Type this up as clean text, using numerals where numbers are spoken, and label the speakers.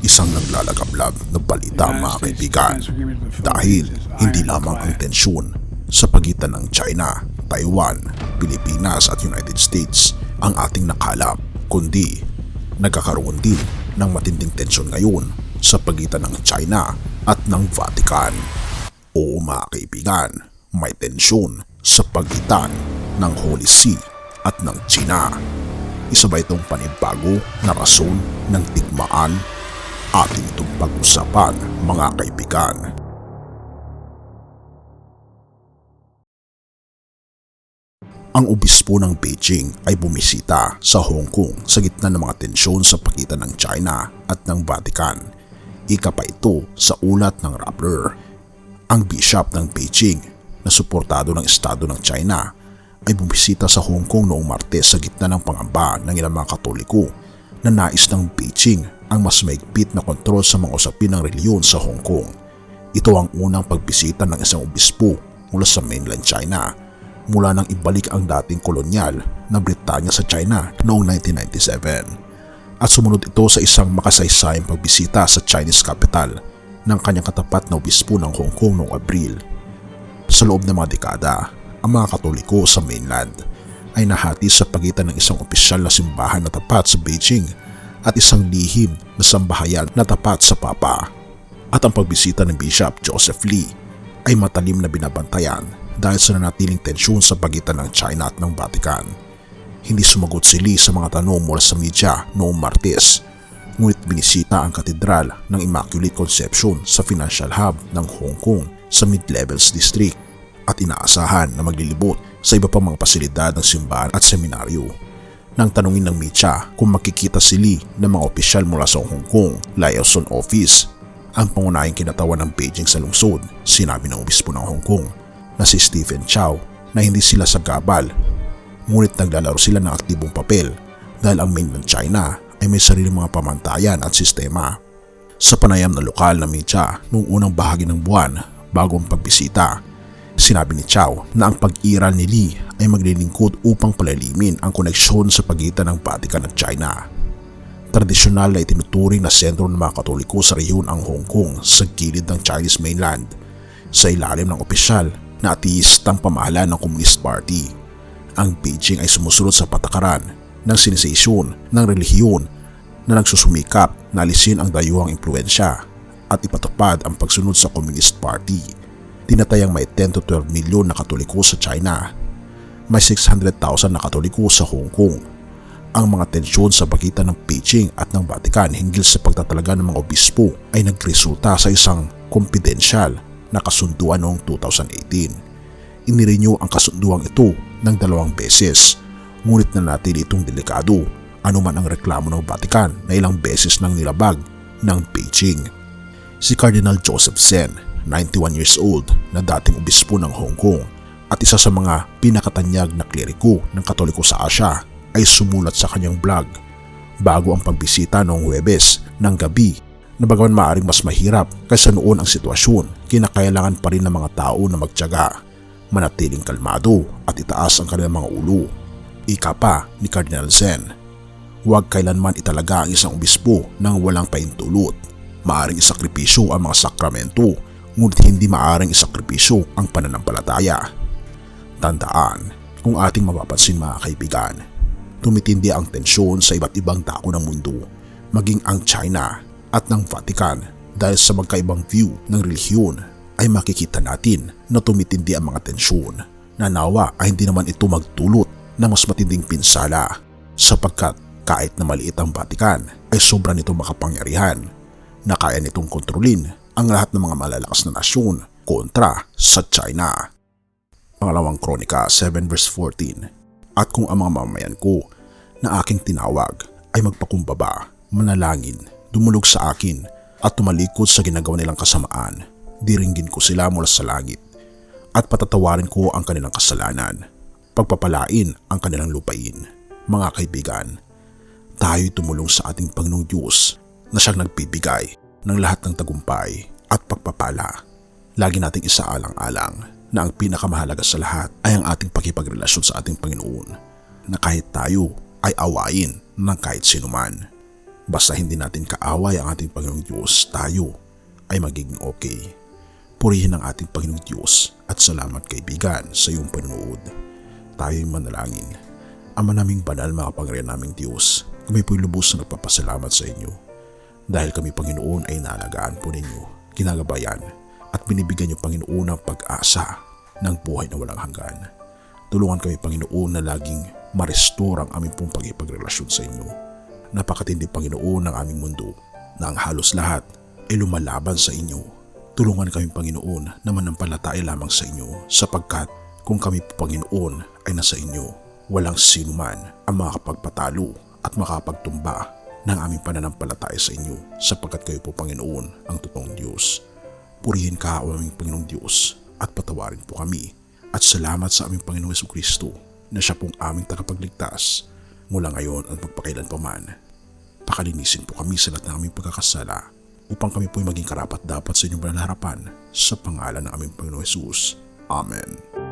Speaker 1: isang naglalagablab na balita mga kaibigan, dahil hindi lamang ang tensyon sa pagitan ng China, Taiwan, Pilipinas at United States ang ating nakalap, kundi nagkakaroon din ng matinding tensyon ngayon sa pagitan ng China at ng Vatican. Oo mga kaibigan, may tensyon sa pagitan ng Holy See at ng China. Isa ba itong panibago na rason ng digmaan? Ating itong pag-usapan mga kaibigan. Ang obispo ng Beijing ay bumisita sa Hong Kong sa gitna ng mga tensyon sa pagitan ng China at ng Vatican. Ika pa ito sa ulat ng Rappler. Ang bishop ng Beijing na suportado ng Estado ng China ay bumisita sa Hong Kong noong Martes sa gitna ng pangamba ng ilang mga Katoliko na nais ng Beijing ang mas maigpit na kontrol sa mga usapin ng reliyon sa Hong Kong. Ito ang unang pagbisita ng isang obispo mula sa mainland China mula nang ibalik ang dating kolonyal na Britanya sa China noong 1997. At sumunod ito sa isang makasaysayang pagbisita sa Chinese capital ng kanyang katapat na obispo ng Hong Kong noong Abril. Sa loob ng mga dekada, ang mga Katoliko sa mainland ay nahati sa pagitan ng isang opisyal na simbahan na tapat sa Beijing at isang lihim na sambahayan na tapat sa Papa. At ang pagbisita ng Bishop Joseph Lee ay matalim na binabantayan dahil sa nanatiling tensyon sa pagitan ng China at ng Vatican. Hindi sumagot si Lee sa mga tanong mula sa media noong Martes, ngunit binisita ang katedral ng Immaculate Conception sa financial hub ng Hong Kong sa Mid-Levels District at inaasahan na maglilibot sa iba pang mga pasilidad ng simbahan at seminaryo. Nang tanungin ng media kung makikita si Lee ng mga opisyal mula sa Hong Kong Liaison Office, ang pangunahing kinatawan ng Beijing sa lungsod, sinabi ng obispo ng Hong Kong na si Stephen Chow na hindi sila sagabal, ngunit naglalaro sila ng aktibong papel dahil ang mainland China ay may sariling mga pamantayan at sistema. Sa panayam ng lokal na media noong unang bahagi ng buwan bago ang pagbisita, sinabi ni Chow na ang pag-iral ni Lee ay maglilingkod upang palalimin ang koneksyon sa pagitan ng Vatican at China. Tradisyonal na itinuturing na sentro ng mga Katoliko sa rehiyon ang Hong Kong sa gilid ng Chinese mainland, sa ilalim ng opisyal na ateistang pamahalaan ng Communist Party. Ang Beijing ay sumusunod sa patakaran ng sinisesyon ng relihiyon na nagsusumikap na alisin ang dayuhang impluensya at ipatupad ang pagsunod sa Communist Party. Tinatayang may 10 to 12 milyon na Katoliko sa China. May 600,000 na Katoliko sa Hong Kong. Ang mga tensyon sa pagitan ng Beijing at ng Vatican hinggil sa pagtatalaga ng mga obispo ay nagresulta sa isang kumpidensyal na kasunduan noong 2018. Inirenew ang kasunduang ito ng 2 beses, ngunit nanatili itong delikado anuman ang reklamo ng Vatican na ilang beses nang nilabag ng Beijing. Si Cardinal Joseph Zen, 91 years old na dating obispo ng Hong Kong at isa sa mga pinakatanyag na kleriko ng Katoliko sa Asia, ay sumulat sa kanyang blog bago ang pagbisita noong Huwebes ng gabi na bagaman maaaring mas mahirap kaysa noon ang sitwasyon, kinakailangan pa rin ng mga tao na magtiyaga, manatiling kalmado at itaas ang kanilang mga ulo. Ika pa ni Cardinal Zen, huwag kailanman italaga ang isang obispo nang walang paintulot. Maaaring isakripisyo ang mga sakramento, ngunit hindi maaaring isakripisyo ang pananampalataya. Tandaan, kung ating mapapansin mga kaibigan, tumitindi ang tensyon sa iba't ibang dako ng mundo, maging ang China at ng Vatican, dahil sa magkaibang view ng relihiyon ay makikita natin na tumitindi ang mga tensyon na nawa ay hindi naman ito magdulot ng mas matinding pinsala, sapagkat kahit na maliit ang Vatican ay sobra nitong makapangyarihan na kaya nitong kontrolin ang lahat ng mga malalakas na nasyon kontra sa China. Pangalawang Kronika 7 verse 14. At kung ang mga mamayan ko na aking tinawag ay magpakumbaba, manalangin, dumulog sa akin at tumalikod sa ginagawa nilang kasamaan, diringgin ko sila mula sa langit at patatawarin ko ang kanilang kasalanan, pagpapalain ang kanilang lupain. Mga kaibigan, tayo'y tumulong sa ating Panginoong Diyos na siyang nagbibigay ng lahat ng tagumpay at pagpapala. Lagi nating isaalang-alang na ang pinakamahalaga sa lahat ay ang ating pakipagrelasyon sa ating Panginoon, na kahit tayo ay awayin ng kahit sinuman. Basta hindi natin kaaway ang ating Panginoong Diyos, tayo ay magiging okay. Purihin ang ating Panginoong Diyos at salamat kaibigan sa iyong panonood. Tayo'y manalangin. Ama naming banal, makapangyarihan naming Diyos, kami po'y lubos na nagpapasalamat sa inyo. Dahil kami Panginoon ay naalagaan po ninyo, ginagabayan at binibigyan niyo Panginoon ng pag-asa ng buhay na walang hanggan. Tulungan kami Panginoon na laging ma-restore ang aming pong pag-ipagrelasyon sa inyo. Napakatindi Panginoon ng aming mundo na ang halos lahat ay lumalaban sa inyo. Tulungan kami Panginoon na manampalataya lamang sa inyo, sapagkat kung kami po Panginoon ay nasa inyo, walang sino man ang makapagpatalo at makapagtumba ng aming pananampalataya sa inyo, sapagkat kayo po Panginoon ang totoong Diyos. Purihin ka o aming Panginoong Diyos at patawarin po kami, at salamat sa aming Panginoong Jesucristo na siya pong aming tagapagligtas mula ngayon at magpakailan pa man. Pakalinisin po kami sa lahat ng aming pagkakasala upang kami po'y maging karapat dapat sa inyong banal na harapan, sa pangalan ng aming Panginoong Jesus. Amen.